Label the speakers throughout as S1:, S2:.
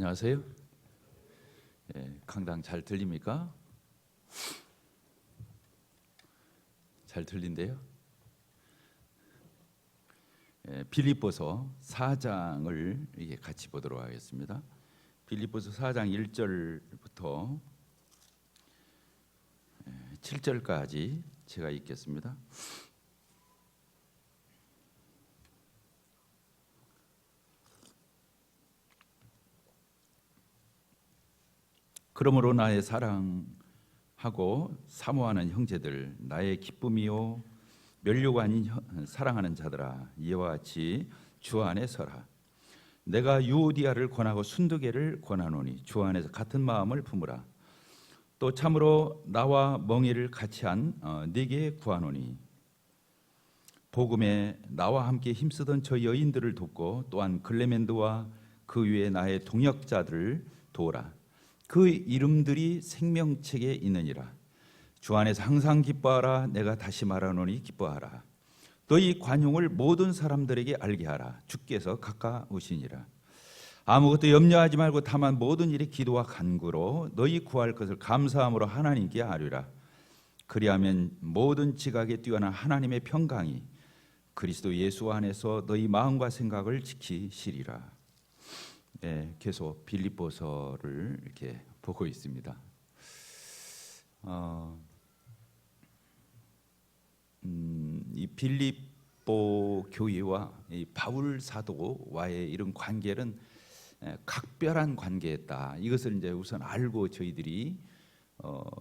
S1: 안녕하세요. 강당 잘 들립니까? 잘 들린대요. 빌립보서 4장을 같이 보도록 하겠습니다. 빌립보서 4장 1절부터 7절까지 제가 읽겠습니다. 그러므로 나의 사랑하고 사모하는 형제들, 나의 기쁨이요 멸류가 아닌 사랑하는 자들아, 이와 같이 주 안에 서라. 내가 유오디아를 권하고 순두개를 권하노니 주 안에서 같은 마음을 품으라. 또 참으로 나와 멍에를 같이 한 네게 구하노니 복음에 나와 함께 힘쓰던 저 여인들을 돕고 또한 글레멘드와 그 위에 나의 동역자들을 도우라. 그 이름들이 생명책에 있느니라. 주 안에서 항상 기뻐하라. 내가 다시 말하노니 기뻐하라. 너희 관용을 모든 사람들에게 알게 하라. 주께서 가까우시니라. 아무것도 염려하지 말고 다만 모든 일에 기도와 간구로 너희 구할 것을 감사함으로 하나님께 아뢰라. 그리하면 모든 지각에 뛰어난 하나님의 평강이 그리스도 예수 안에서 너희 마음과 생각을 지키시리라. 계속 빌립보서를 이렇게 보고 있습니다. 이 빌립보 교회와 이 바울 사도와의 이런 관계는 각별한 관계였다. 이것을 이제 우선 알고 저희들이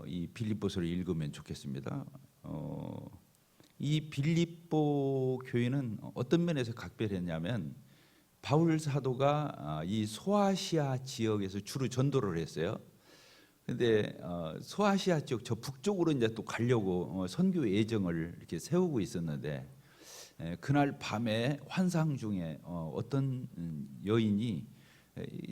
S1: 이 빌립보서를 읽으면 좋겠습니다. 이 빌립보 교회는 어떤 면에서 각별했냐면 바울 사도가 이 소아시아 지역에서 주로 전도를 했어요. 그런데 소아시아 지역 저 북쪽으로 이제 또 가려고 선교 예정을 이렇게 세우고 있었는데 그날 밤에 환상 중에 어떤 여인이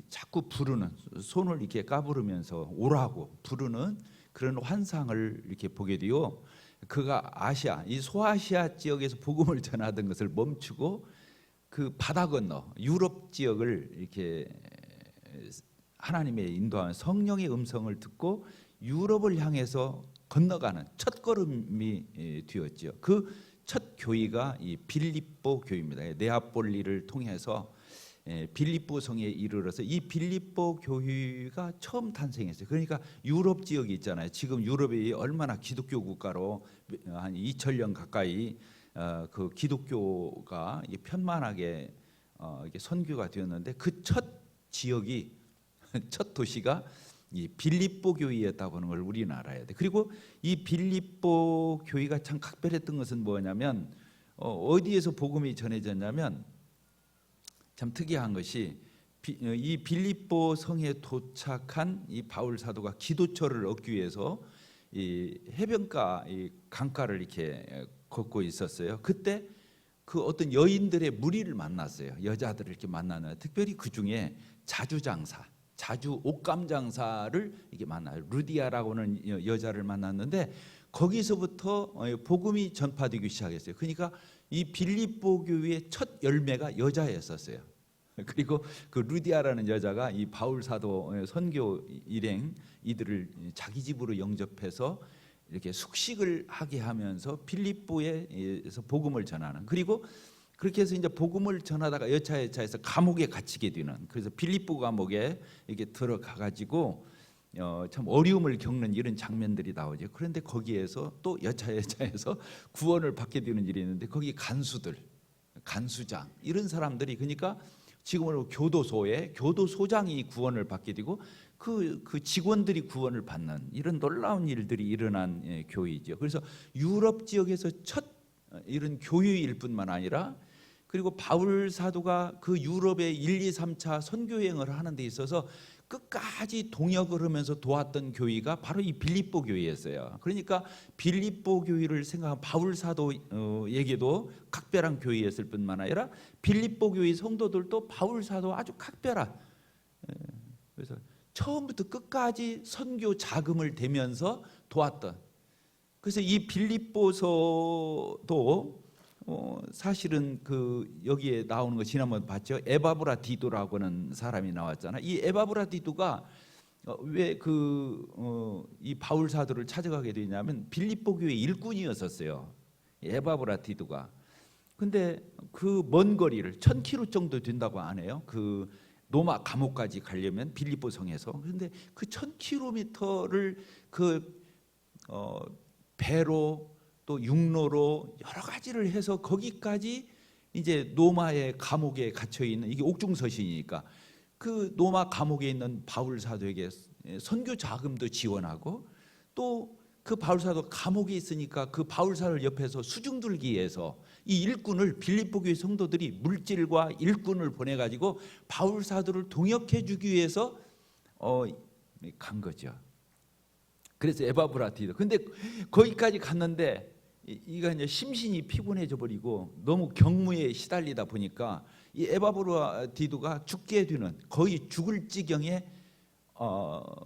S1: 자꾸 부르는, 손을 이렇게 까부르면서 오라고 부르는 그런 환상을 이렇게 보게 되어 그가 아시아, 이 소아시아 지역에서 복음을 전하던 것을 멈추고 그 바다 건너 유럽 지역을 이렇게 하나님의 인도하는 성령의 음성을 듣고 유럽을 향해서 건너가는 첫 걸음이 되었죠. 그 첫 교회가 이 빌립보 교회입니다. 네아폴리를 통해서 빌립보 성에 이르러서 이 빌립보 교회가 처음 탄생했어요. 그러니까 유럽 지역이 있잖아요. 지금 유럽이 얼마나 기독교 국가로 한 2000년 가까이 그 기독교가 편만하게 이게 선교가 되었는데 그 첫 지역이 첫 도시가 이 빌립보 교회였다고 하는 걸 우리는 알아야 돼. 그리고 이 빌립보 교회가 참 각별했던 것은 뭐냐면 어디에서 복음이 전해졌냐면 참 특이한 것이 이 빌립보 성에 도착한 이 바울 사도가 기도처를 얻기 위해서 이 해변가 이 강가를 이렇게 걷고 있었어요. 그때 그 어떤 여인들의 무리를 만났어요. 여자들을 이렇게 만나는, 특별히 그 중에 자주 옷감 장사를 이렇게 만나요. 루디아라고 하는 여자를 만났는데 거기서부터 복음이 전파되기 시작했어요. 그러니까 이 빌립보 교회의 첫 열매가 여자였었어요. 그리고 그 루디아라는 여자가 이 바울 사도 선교 일행 이들을 자기 집으로 영접해서 이렇게 숙식을 하게 하면서 빌립보에서 복음을 전하는, 그리고 그렇게 해서 이제 복음을 전하다가 여차여차해서 감옥에 갇히게 되는, 그래서 빌립보 감옥에 이렇게 들어가 가지고 참 어려움을 겪는 이런 장면들이 나오죠. 그런데 거기에서 또 여차여차해서 구원을 받게 되는 일이 있는데 거기 간수들, 간수장 이런 사람들이, 그러니까 지금으로 교도소에 교도소장이 구원을 받게 되고 그 직원들이 구원을 받는 이런 놀라운 일들이 일어난 교회이죠. 그래서 유럽 지역에서 첫 이런 교회일 뿐만 아니라, 그리고 바울 사도가 그 유럽의 1, 2, 3차 선교 여행을 하는 데 있어서 끝까지 동역을 하면서 도왔던 교회가 바로 이 빌립보 교회였어요. 그러니까 빌립보 교회를 생각한 바울 사도에게도 각별한 교회였을 뿐만 아니라 빌립보 교회 성도들도 바울 사도 아주 각별한, 그래서 처음부터 끝까지 선교 자금을 대면서 도왔던, 그래서 이 빌립보서도 사실은 그 여기에 나오는 거 지난번 봤죠? 에바브라디도라고 하는 사람이 나왔잖아. 이 에바브라디도가 왜 이 바울 사도를 찾아가게 되냐면 빌립보 교회 일꾼이었었어요. 에바브라디도가. 근데 그 먼 거리를 1000km 정도 된다고 하네요. 그 로마 감옥까지 가려면 빌립보 성에서. 그런데 그 1000km를 배로 또 육로로 여러 가지를 해서 거기까지 이제 로마의 감옥에 갇혀 있는, 이게 옥중서신이니까 그 로마 감옥에 있는 바울 사도에게 선교 자금도 지원하고, 또 그 바울 사도 감옥에 있으니까 그 바울 사도를 옆에서 수중 들기 위해서 이 일꾼을, 빌립보 교회 성도들이 물질과 일꾼을 보내 가지고 바울 사도를 동역해 주기 위해서 간 거죠. 그래서 에바브라디도. 근데 거기까지 갔는데 이가 이제 심신이 피곤해져 버리고 너무 경무에 시달리다 보니까 이 에바브라디도가 죽게 되는, 거의 죽을 지경에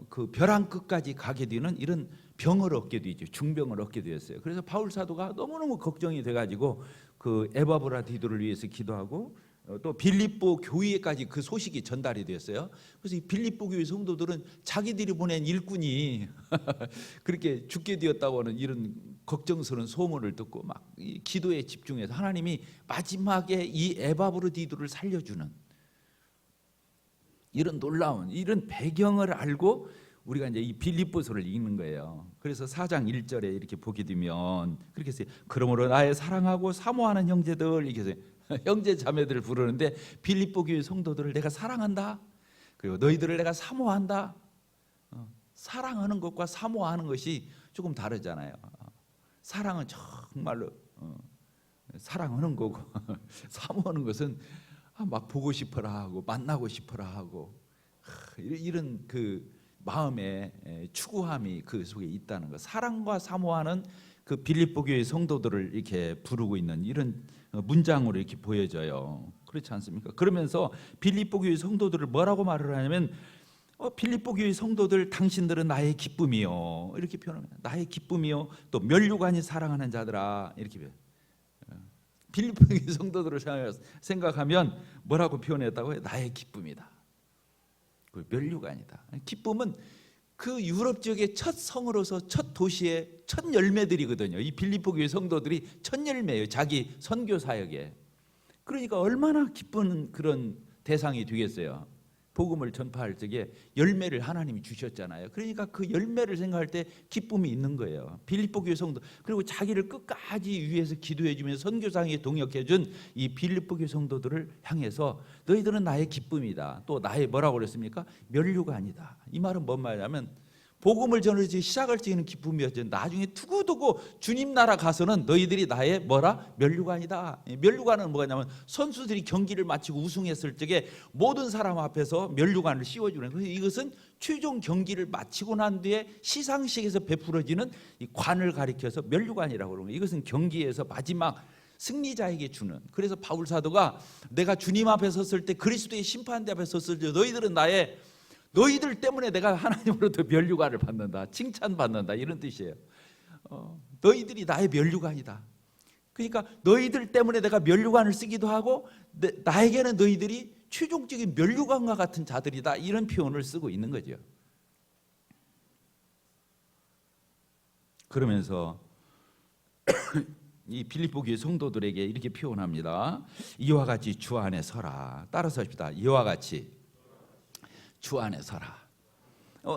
S1: 그 벼랑 끝까지 가게 되는 이런 병을 얻게 되죠. 중병을 얻게 되었어요. 그래서 바울 사도가 너무너무 걱정이 돼가지고 그 에바브라디도를 위해서 기도하고, 또 빌립보 교회까지 그 소식이 전달이 됐어요. 그래서 이 빌립보 교회 성도들은 자기들이 보낸 일꾼이 그렇게 죽게 되었다고 하는 이런 걱정스러운 소문을 듣고 막 이 기도에 집중해서 하나님이 마지막에 이 에바브라디도를 살려주는 이런 놀라운 이런 배경을 알고 우리가 이제 이 빌립보서를 읽는 거예요. 그래서 4장 1절에 이렇게 보게 되면 그렇게 해서 그러므로 나의 사랑하고 사모하는 형제들, 이렇게 해서 형제 자매들을 부르는데, 빌립보 교회 성도들을 내가 사랑한다, 그리고 너희들을 내가 사모한다. 사랑하는 것과 사모하는 것이 조금 다르잖아요. 사랑은 정말로 사랑하는 거고 사모하는 것은 막 보고 싶어라 하고 만나고 싶어라 하고 이런 그 마음의 추구함이 그 속에 있다는 것. 사랑과 사모하는 그 빌립보 교회 성도들을 이렇게 부르고 있는 이런 문장으로 이렇게 보여져요. 그렇지 않습니까? 그러면서 빌립보 교회 성도들을 뭐라고 말을 하냐면 빌립보 교회 성도들, 당신들은 나의 기쁨이요, 이렇게 표현합니다. 나의 기쁨이요, 또 면류관이 사랑하는 자들아, 이렇게 표현. 빌립보 교회 성도들을 생각하면 뭐라고 표현했다고 해요? 나의 기쁨이다. 그 면류관이다. 기쁨은 그 유럽 지역의 첫 성으로서 첫 도시의 첫 열매들이거든요. 이 빌립보 교회 성도들이 첫 열매예요. 자기 선교 사역에. 그러니까 얼마나 기쁜 그런 대상이 되겠어요. 복음을 전파할 적에 열매를 하나님이 주셨잖아요. 그러니까 그 열매를 생각할 때 기쁨이 있는 거예요. 빌립보 교회 성도, 그리고 자기를 끝까지 위해서 기도해 주면서 선교상에 동역해 준 이 빌립보 교회 성도들을 향해서 너희들은 나의 기쁨이다. 또 나의 뭐라고 그랬습니까? 면류관이다. 이 말은 뭔 말이냐면 복음을 전하지 시작할 때는 기쁨이었죠. 나중에 두고두고 주님 나라 가서는 너희들이 나의 뭐라? 면류관이다. 면류관은 뭐냐면 선수들이 경기를 마치고 우승했을 적에 모든 사람 앞에서 면류관을 씌워주는 거예요. 이것은 최종 경기를 마치고 난 뒤에 시상식에서 베풀어지는 이 관을 가리켜서 면류관이라고 그러는 거예요. 이것은 경기에서 마지막 승리자에게 주는. 그래서 바울 사도가 내가 주님 앞에 섰을 때, 그리스도의 심판대 앞에 섰을 때 너희들 때문에 내가 하나님으로부터 면류관을 받는다, 칭찬받는다, 이런 뜻이에요. 너희들이 나의 면류관이다. 그러니까 너희들 때문에 내가 면류관을 쓰기도 하고 나에게는 너희들이 최종적인 면류관과 같은 자들이다, 이런 표현을 쓰고 있는 거죠. 그러면서 이 빌립보 교회 성도들에게 이렇게 표현합니다. 이와 같이 주 안에 서라. 따라서 합시다. 이와 같이 주 안에 서라.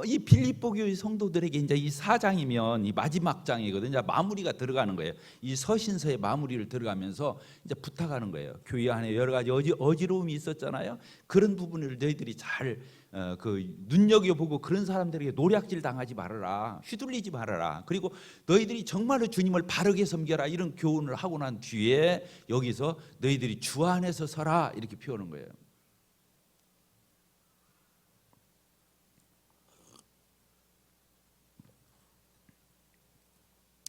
S1: 이 빌립보 교회 성도들에게 이제 이 4장이면 이 마지막 장이거든요. 이제 마무리가 들어가는 거예요. 이 서신서의 마무리를 들어가면서 이제 부탁하는 거예요. 교회 안에 여러 가지 어지러움이 있었잖아요. 그런 부분을 너희들이 잘 눈여겨보고 그런 사람들에게 노략질 당하지 말아라. 휘둘리지 말아라. 그리고 너희들이 정말로 주님을 바르게 섬겨라. 이런 교훈을 하고 난 뒤에 여기서 너희들이 주 안에서 서라, 이렇게 표현한 거예요.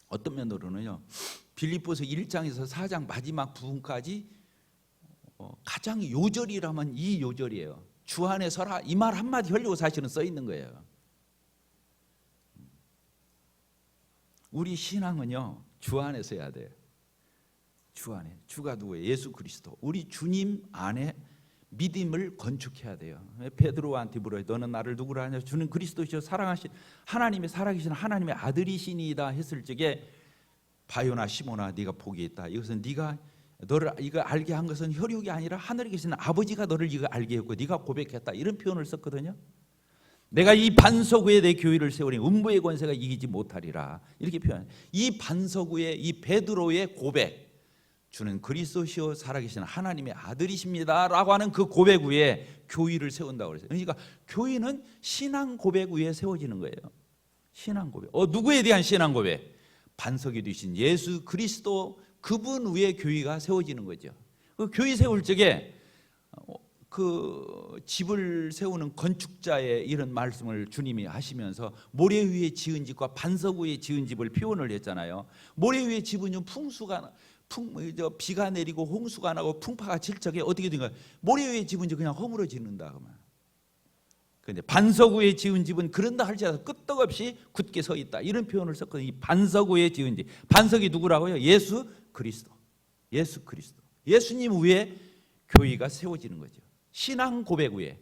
S1: 어떤 면으로는요, 빌립보서 1장에서 4장 마지막 부분까지 가장 요절이라면 이 요절이에요. 주 안에 서라, 이 말 한마디 하려고 사실은 써 있는 거예요. 우리 신앙은요, 주 안에 서야 돼요. 주 안에. 주가 누구예요? 예수 그리스도. 우리 주님 안에 믿음을 건축해야 돼요. 베드로한테 물어요. 너는 나를 누구라 하냐? 주는 그리스도시요 사랑하신 하나님의 살아계신 하나님의 아들이시니이다 했을 적에 바요나 시몬아 네가 복이 있다. 이것은 네가 너를 이거 알게 한 것은 혈육이 아니라 하늘에 계시는 아버지가 너를 이거 알게 했고 네가 고백했다. 이런 표현을 썼거든요. 내가 이 반석 위에 내 교회를 세우니 음부의 권세가 이기지 못하리라. 이렇게 표현해요. 이 반석 위에 이 베드로의 고백, 주는 그리스도시요 살아계신 하나님의 아들이십니다 라고 하는 그 고백 위에 교회를 세운다고 그랬어요. 그러니까 교회는 신앙 고백 위에 세워지는 거예요. 신앙 고백. 누구에 대한 신앙 고백? 반석이 되신 예수 그리스도 그분 위에 교회가 세워지는 거죠. 그 교회 세울 적에 그 집을 세우는 건축자의 이런 말씀을 주님이 하시면서 모래 위에 지은 집과 반석 위에 지은 집을 표현을 했잖아요. 모래 위에 집은 비가 내리고 홍수가 나고 풍파가 칠 적에 어떻게 된가? 모래 위에 집은 그냥 허물어지는다 그러면. 그런데 반석 위에 지은 집은 그런다 할지라도 끄떡없이 굳게 서 있다. 이런 표현을 썼거든요. 이 반석 위에 지은 집. 반석이 누구라고요? 예수 그리스도. 예수 그리스도. 예수님 위에 교회가 세워지는 거죠. 신앙 고백 위에.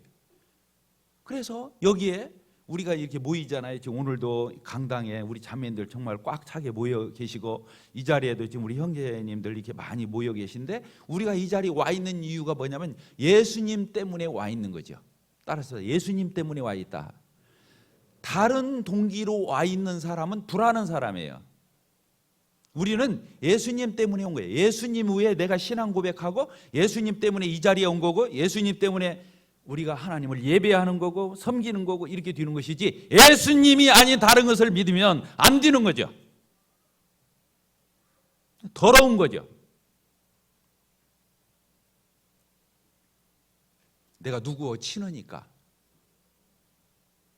S1: 그래서 여기에 우리가 이렇게 모이잖아요. 지금 오늘도 강당에 우리 자매님들 정말 꽉 차게 모여 계시고 이 자리에도 지금 우리 형제님들 이렇게 많이 모여 계신데 우리가 이 자리에 와 있는 이유가 뭐냐면 예수님 때문에 와 있는 거죠. 따라서 예수님 때문에 와 있다. 다른 동기로 와 있는 사람은 불안한 사람이에요. 우리는 예수님 때문에 온 거예요. 예수님 위에 내가 신앙 고백하고 예수님 때문에 이 자리에 온 거고 예수님 때문에 우리가 하나님을 예배하는 거고 섬기는 거고 이렇게 되는 것이지 예수님이 아닌 다른 것을 믿으면 안 되는 거죠. 더러운 거죠. 내가 누구 친하니까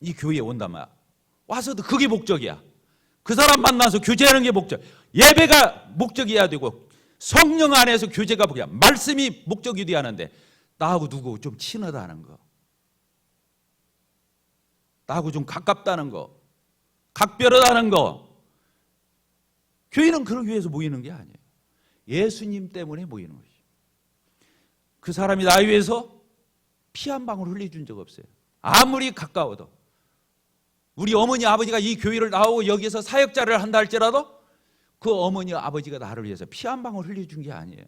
S1: 이 교회에 온단 말이야. 와서도 그게 목적이야. 그 사람 만나서 교제하는 게 목적. 예배가 목적이어야 되고 성령 안에서 교제가 목적이야. 말씀이 목적이 돼야 하는데 나하고 누구 좀 친하다는 거, 나하고 좀 가깝다는 거, 각별하다는 거. 교회는 그러기 위해서 모이는 게 아니에요. 예수님 때문에 모이는 것이죠. 그 사람이 나 위해서 피 한 방울 흘려준 적 없어요. 아무리 가까워도. 우리 어머니 아버지가 이 교회를 나오고 여기서 사역자를 한다 할지라도 그 어머니 아버지가 나를 위해서 피 한 방울 흘려준 게 아니에요.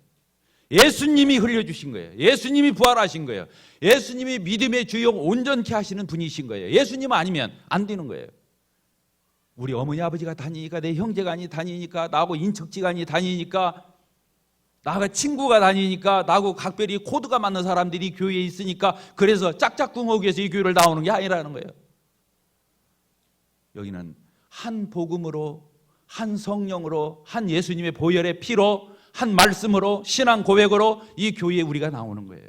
S1: 예수님이 흘려주신 거예요. 예수님이 부활하신 거예요. 예수님이 믿음의 주역 온전케 하시는 분이신 거예요. 예수님 아니면 안 되는 거예요. 우리 어머니 아버지가 다니니까 내 형제간이 다니니까 나하고 인척지간이 다니니까 나하고 친구가 다니니까 나하고 각별히 코드가 맞는 사람들이 교회에 있으니까 그래서 짝짝꿍하기 위해서 이 교회를 나오는 게 아니라는 거예요. 여기는 한 복음으로 한 성령으로 한 예수님의 보혈의 피로 한 말씀으로 신앙 고백으로 이 교회에 우리가 나오는 거예요.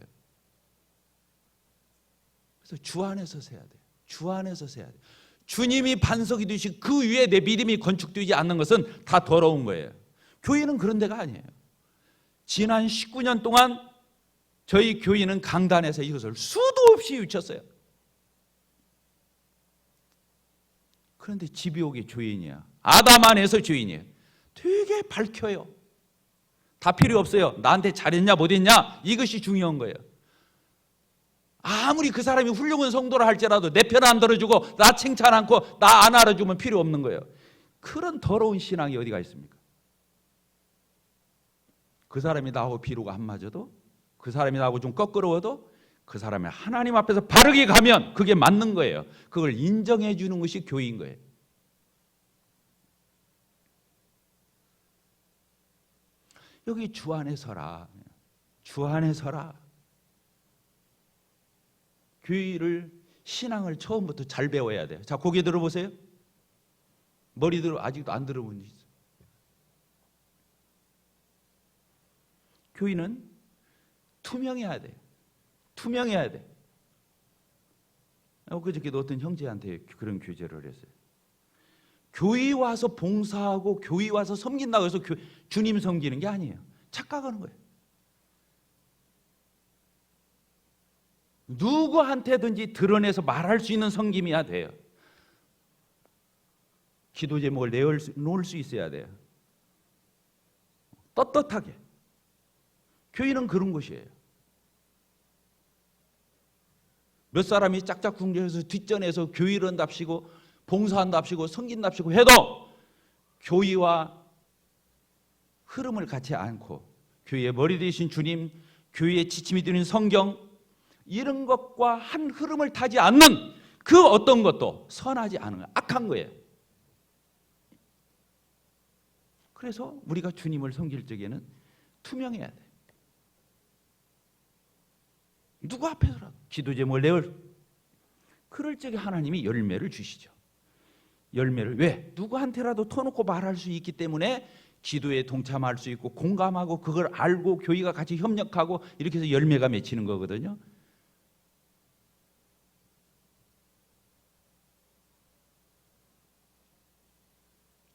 S1: 그래서 주 안에서 세야 돼요. 주 안에서 세야 돼요. 주님이 반석이 되신 그 위에 내 믿음이 건축되지 않는 것은 다 더러운 거예요. 교회는 그런 데가 아니에요. 지난 19년 동안 저희 교회는 강단에서 이것을 수도 없이 외쳤어요. 그런데 집이옥의 죄인이야. 아담 안에서 죄인이에요. 되게 밝혀요. 다 필요 없어요. 나한테 잘했냐 못했냐 이것이 중요한 거예요. 아무리 그 사람이 훌륭한 성도라 할지라도 내 편 안 들어주고 나 칭찬 않고 나 안 알아주면 필요 없는 거예요. 그런 더러운 신앙이 어디가 있습니까? 그 사람이 나하고 비루가 안 맞아도 그 사람이 나하고 좀 껄끄러워도 그 사람이 하나님 앞에서 바르게 가면 그게 맞는 거예요. 그걸 인정해 주는 것이 교회인 거예요. 여기 주 안에 서라. 주 안에 서라. 교회를 신앙을 처음부터 잘 배워야 돼요. 자, 고개 들어보세요. 머리 들어 아직도 안 들어본 지 있어요. 교회는 투명해야 돼. 투명해야 돼. 그저께도 어떤 형제한테 그런 교제를 했어요. 교회 와서 봉사하고 교회 와서 섬긴다고 해서 주님 섬기는 게 아니에요. 착각하는 거예요. 누구한테든지 드러내서 말할 수 있는 섬김이야 돼요. 기도 제목을 내놓을 수 있어야 돼요. 떳떳하게. 교회는 그런 곳이에요. 몇 사람이 짝짝 궁정해서 뒷전에서 교회를 한답시고 봉사한답시고 섬긴답시고 해도 교회와 흐름을 갖지 않고 교회의 머리 되신 주님, 교회의 지침이 되는 성경, 이런 것과 한 흐름을 타지 않는 그 어떤 것도 선하지 않은 거예요. 악한 거예요. 그래서 우리가 주님을 섬길 적에는 투명해야 돼. 누구 앞에서라도 기도 제목을 내올, 그럴 적에 하나님이 열매를 주시죠. 열매를 왜? 누구한테라도 터놓고 말할 수 있기 때문에 기도에 동참할 수 있고 공감하고 그걸 알고 교회가 같이 협력하고 이렇게 해서 열매가 맺히는 거거든요.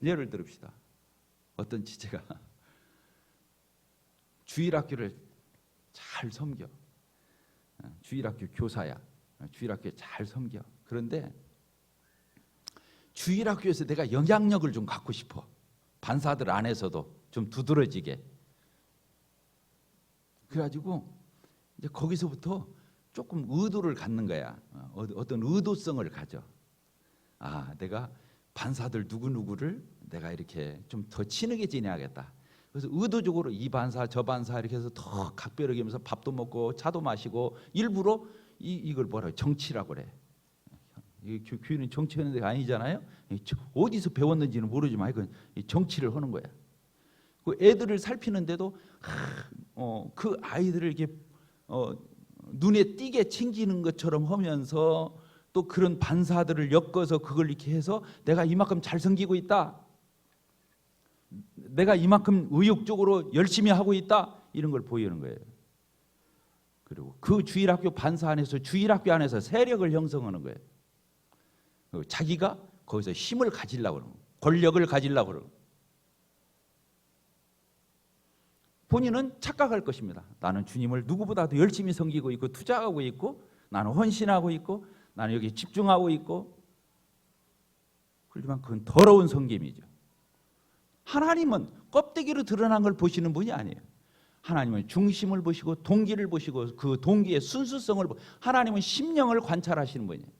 S1: 예를 들읍시다. 어떤 지체가 주일학교를 잘 섬겨. 주일학교 교사야. 주일학교에 잘 섬겨. 그런데 주일학교에서 내가 영향력을 좀 갖고 싶어. 반사들 안에서도 좀 두드러지게. 그래가지고 이제 거기서부터 조금 의도를 갖는 거야. 어떤 의도성을 가져. 아, 내가 반사들 누구누구를 내가 이렇게 좀 더 친하게 지내야겠다. 그래서 의도적으로 이 반사 저 반사 이렇게 해서 더 각별하게 하면서 밥도 먹고 차도 마시고 일부러 이걸 뭐라고 정치라고 그래. 교회는 정치하는 데가 아니잖아요. 어디서 배웠는지는 모르지만 이건 정치를 하는 거야. 그 애들을 살피는데도 그 아이들을 이렇게 눈에 띄게 챙기는 것처럼 하면서 또 그런 반사들을 엮어서 그걸 이렇게 해서 내가 이만큼 잘 섬기고 있다. 내가 이만큼 의욕적으로 열심히 하고 있다. 이런 걸 보이는 거예요. 그리고 그 주일학교 반사 안에서 주일학교 안에서 세력을 형성하는 거예요. 자기가 거기서 힘을 가지려고 그러고 권력을 가지려고 그러고 본인은 착각할 것입니다. 나는 주님을 누구보다도 열심히 섬기고 있고 투자하고 있고 나는 헌신하고 있고 나는 여기 집중하고 있고. 그렇지만 그건 더러운 섬김이죠. 하나님은 껍데기로 드러난 걸 보시는 분이 아니에요. 하나님은 중심을 보시고 동기를 보시고 그 동기의 순수성을 보시고 하나님은 심령을 관찰하시는 분이에요.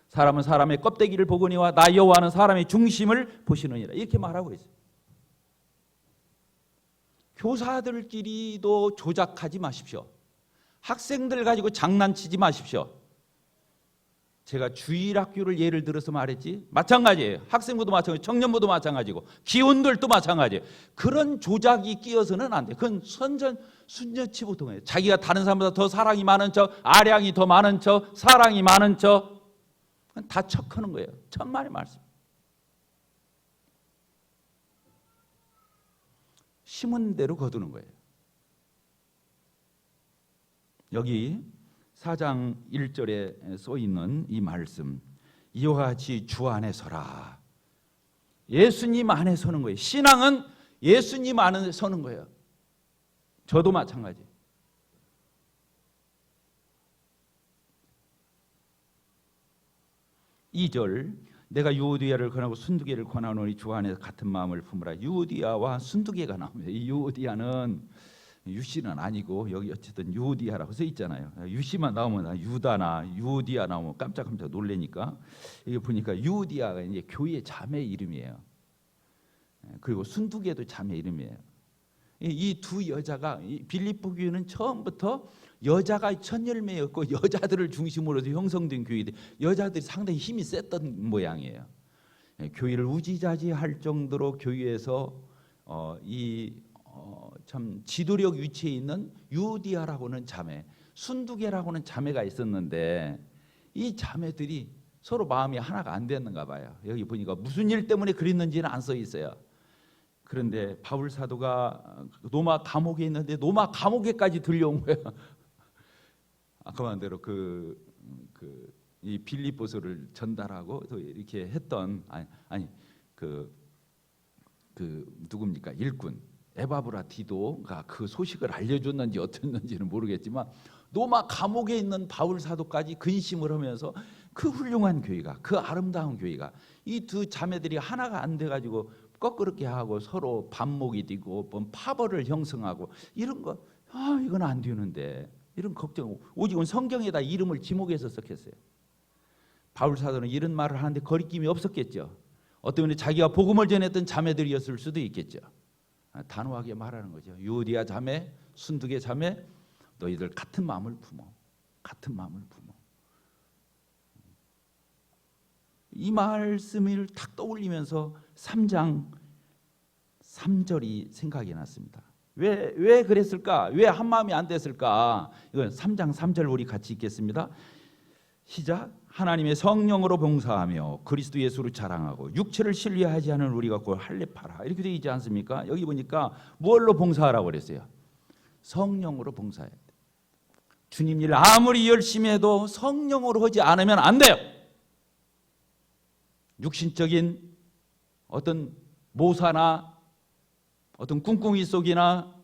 S1: 사람은 사람의 껍데기를 보거니와 나 여호와는 사람의 중심을 보시느니라 이렇게 말하고 있어요. 교사들끼리도 조작하지 마십시오. 학생들 가지고 장난치지 마십시오. 제가 주일학교를 예를 들어서 말했지 마찬가지예요. 학생부도 마찬가지고 청년부도 마찬가지고 기혼들도 마찬가지예요. 그런 조작이 끼어서는 안 돼요. 그건 순전치 보통이에요. 자기가 다른 사람보다 더 사랑이 많은 척, 아량이 더 많은 척, 사랑이 많은 척 다 척하는 거예요. 천만의 말씀. 심은 대로 거두는 거예요. 여기 4장 1절에 써 있는 이 말씀, 이와 같이 주 안에 서라. 예수님 안에 서는 거예요. 신앙은 예수님 안에 서는 거예요. 저도 마찬가지. 2절, 내가 유오디아를 권하고 순두개를 권하노니 주 안에 같은 마음을 품으라. 유오디아와 순두개가 나옵니다. 이 유오디아는 유씨는 아니고 여기 어쨌든 유오디아라고 써 있잖아요. 유씨만 나오면 유다나 유오디아 나오면 깜짝깜짝 놀래니까 이게 보니까 유오디아가 이제 교회 자매 이름이에요. 그리고 순두개도 자매 이름이에요. 이 두 여자가 빌립보 교회는 처음부터 여자가 첫 열매였고 여자들을 중심으로 해서 형성된 교회들, 여자들이 상당히 힘이 셌던 모양이에요. 교회를 우지자지할 정도로 교회에서 참 지도력 위치에 있는 유디아라고는 자매, 순두개라고는 자매가 있었는데 이 자매들이 서로 마음이 하나가 안 됐는가 봐요. 여기 보니까 무슨 일 때문에 그랬는지는 안 써 있어요. 그런데 바울 사도가 로마 감옥에 있는데 로마 감옥에까지 들려온 거예요. 아까 말한 대로 이 빌립보서를 전달하고 또 이렇게 했던 그 누굽니까 일꾼 에바브라디도가 그 소식을 알려줬는지 어땠는지는 모르겠지만 로마 감옥에 있는 바울 사도까지 근심을 하면서 그 훌륭한 교회가, 그 아름다운 교회가 이 두 자매들이 하나가 안 돼가지고 거꾸렇게 하고 서로 반목이 되고 파벌을 형성하고 이런 거 이건 안 되는데 이런 걱정. 오직은 성경에다 이름을 지목해서 썼겠어요. 바울 사도는 이런 말을 하는데 거리낌이 없었겠죠. 어떤 분이 자기가 복음을 전했던 자매들이었을 수도 있겠죠. 단호하게 말하는 거죠. 유오디아 자매, 순두계 자매, 너희들 같은 마음을 품어. 같은 마음을 품어. 이 말씀을 탁 떠올리면서 3장 3절이 생각이 났습니다. 왜 그랬을까? 왜 한마음이 안 됐을까? 이건 3장 3절 우리 같이 읽겠습니다. 시작. 하나님의 성령으로 봉사하며 그리스도 예수로 자랑하고 육체를 신뢰하지 않은 우리가 곧 할례파라. 이렇게 되어 있지 않습니까? 여기 보니까 뭘로 봉사하라고 그랬어요? 성령으로 봉사해야 돼. 주님 일 아무리 열심히 해도 성령으로 하지 않으면 안 돼요. 육신적인 어떤 모사나 어떤 꿍꿍이 속이나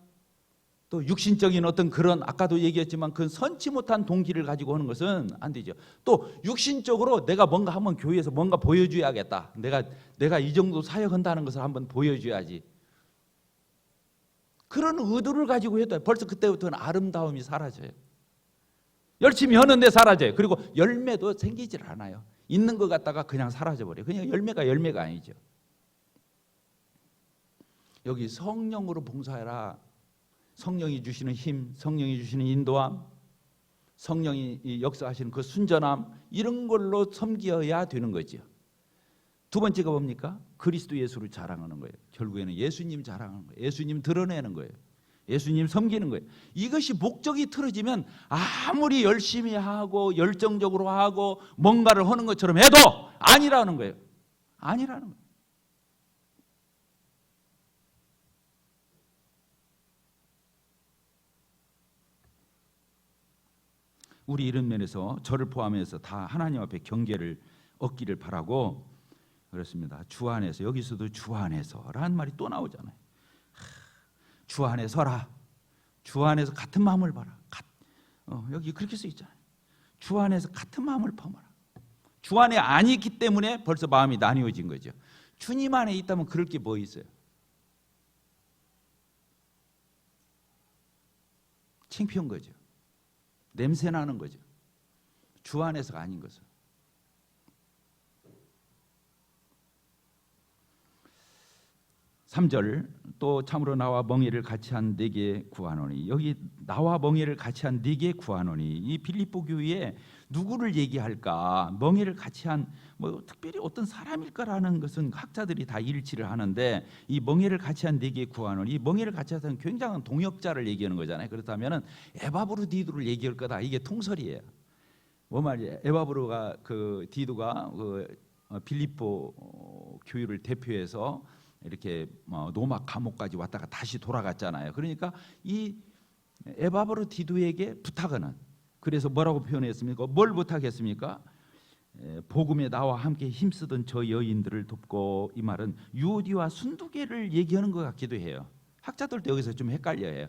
S1: 또 육신적인 어떤 그런 아까도 얘기했지만 그 선치 못한 동기를 가지고 하는 것은 안 되죠. 또 육신적으로 내가 뭔가 한번 교회에서 뭔가 보여줘야겠다. 내가 이 정도 사역한다는 것을 한번 보여줘야지. 그런 의도를 가지고 해도 벌써 그때부터는 아름다움이 사라져요. 열심히 하는데 사라져요. 그리고 열매도 생기질 않아요. 있는 것 같다가 그냥 사라져버려요. 그냥 열매가 아니죠. 여기 성령으로 봉사해라. 성령이 주시는 힘, 성령이 주시는 인도함, 성령이 역사하시는 그 순전함, 이런 걸로 섬겨야 되는 거죠. 두 번째가 뭡니까? 그리스도 예수를 자랑하는 거예요. 결국에는 예수님 자랑하는 거예요. 예수님 드러내는 거예요. 예수님 섬기는 거예요. 이것이 목적이 틀어지면 아무리 열심히 하고 열정적으로 하고 뭔가를 하는 것처럼 해도 아니라는 거예요. 아니라는 거예요. 우리 이런 면에서 저를 포함해서 다 하나님 앞에 경계를 얻기를 바라고 그렇습니다. 주 안에서, 여기서도 주 안에서라는 말이 또 나오잖아요. 주 안에 서라. 주 안에서 같은 마음을 봐라. 여기 그렇게 써 있잖아요. 주 안에서 같은 마음을 품어라. 주 안에 안 있기 때문에 벌써 마음이 나뉘어진 거죠. 주님 안에 있다면 그럴 게 뭐 있어요? 창피한 거죠. 냄새 나는 거죠. 주 안에서가 아닌 것은. 3절 또 참으로 나와 멍에를 같이 한 네게 구하노니, 여기 나와 멍에를 같이 한 네게 구하노니, 이 빌립보 교회에 누구를 얘기할까? 멍에를 같이 한 뭐 특별히 어떤 사람일까라는 것은 학자들이 다 일치를 하는데, 이 멍에를 같이 한 네게 구하노니, 이 멍에를 같이 한 굉장한 동역자를 얘기하는 거잖아요. 그렇다면은 에바브로 디도를 얘기할 거다. 이게 통설이에요. 뭐 말이에요? 에바브로가 그 디도가 빌립보 교회를 대표해서 이렇게 노마 감옥까지 왔다가 다시 돌아갔잖아요. 그러니까 이 에바브로 디도에게 부탁하는, 그래서 뭐라고 표현했습니까? 뭘 부탁했습니까? 복음에 나와 함께 힘쓰던 저 여인들을 돕고, 이 말은 유오디와 순두계를 얘기하는 것 같기도 해요. 학자들도 여기서 좀 헷갈려해요.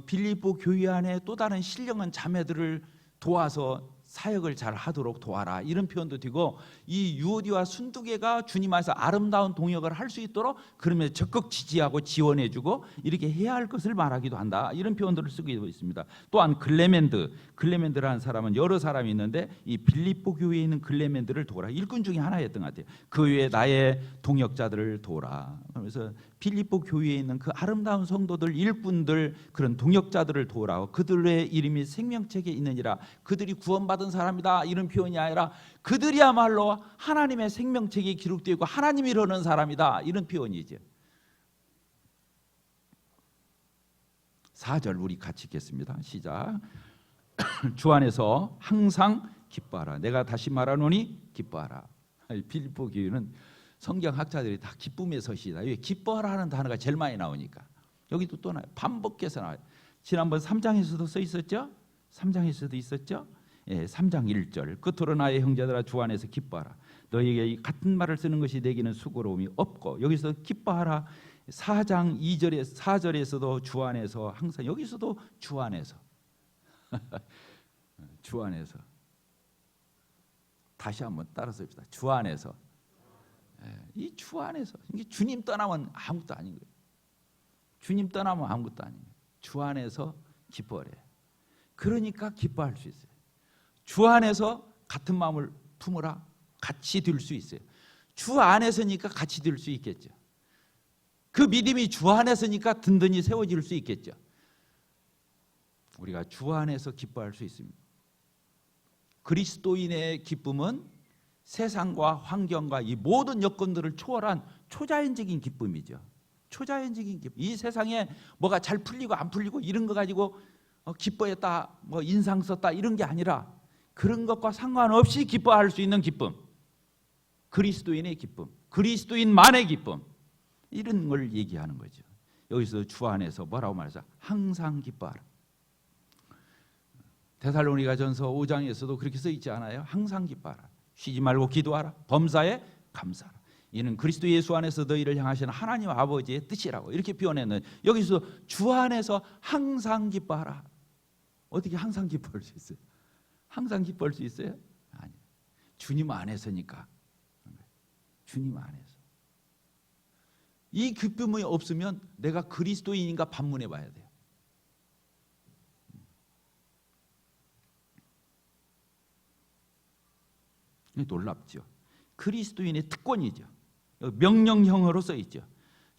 S1: 빌립보 교회 안에 또 다른 신령한 자매들을 도와서 사역을 잘 하도록 도와라, 이런 표현도 되고, 이 유오디와 순두계가 주님 안에서 아름다운 동역을 할 수 있도록 그러면 적극 지지하고 지원해주고 이렇게 해야 할 것을 말하기도 한다, 이런 표현들을 쓰고 있습니다. 또한 글레멘드라는 사람은 여러 사람이 있는데, 이 빌립보 교회에 있는 글레멘드를 도우라, 일꾼 중에 하나였던 것 같아요. 그 외에 나의 동역자들을 도우라. 그래서 빌립보 교회에 있는 그 아름다운 성도들, 일꾼들, 그런 동역자들을 도우라. 그들의 이름이 생명책에 있느니라. 그들이 구원받은 사람이다, 이런 표현이 아니라 그들이야말로 하나님의 생명책이 기록되어 있고 하나님이 이루는 사람이다, 이런 표현이죠. 4절 우리 같이 읽겠습니다. 시작. 주 안에서 항상 기뻐하라. 내가 다시 말하노니 기뻐하라. 빌립보 교회는 성경학자들이 다 기쁨의 서시다. 왜? 기뻐하라는 단어가 제일 많이 나오니까. 여기도 또 나와요. 반복해서 나와요. 지난번 3장에서도 써 있었죠? 3장에서도 있었죠? 예, 3장 1절. 끝으로 나의 형제들아 주 안에서 기뻐하라. 너희에게 같은 말을 쓰는 것이 내게는 수고로움이 없고. 여기서 기뻐하라. 4장 2절에 4절에서도 주 안에서 항상, 여기서도 주 안에서. 주 안에서. 다시 한번 따라서 봅시다. 주 안에서. 이 주 안에서. 이게 주님 떠나면 아무것도 아닌 거예요. 주님 떠나면 아무것도 아닌 거예요. 주 안에서 기뻐하래. 그러니까 기뻐할 수 있어요. 주 안에서 같은 마음을 품으라. 같이 들 수 있어요. 주 안에서니까 같이 들 수 있겠죠. 그 믿음이 주 안에서니까 든든히 세워질 수 있겠죠. 우리가 주 안에서 기뻐할 수 있습니다. 그리스도인의 기쁨은 세상과 환경과 이 모든 여건들을 초월한 초자연적인 기쁨이죠. 초자연적인 기쁨. 이 세상에 뭐가 잘 풀리고 안 풀리고 이런 거 가지고 기뻐했다, 뭐 인상 썼다 이런 게 아니라 그런 것과 상관없이 기뻐할 수 있는 기쁨. 그리스도인의 기쁨, 그리스도인만의 기쁨, 이런 걸 얘기하는 거죠. 여기서 주 안에서 뭐라고 말하죠? 항상 기뻐하라. 데살로니가전서 5장에서도 그렇게 써 있지 않아요? 항상 기뻐하라. 쉬지 말고 기도하라. 범사에 감사하라. 이는 그리스도 예수 안에서 너희를 향하시는 하나님 아버지의 뜻이라고 이렇게 표현했는, 여기서 주 안에서 항상 기뻐하라. 어떻게 항상 기뻐할 수 있어요? 항상 기뻐할 수 있어요? 아니, 주님 안에서니까. 주님 안에서. 이 기쁨이 없으면 내가 그리스도인인가 반문해 봐야 돼요. 놀랍죠. 그리스도인의 특권이죠. 명령형으로 써 있죠.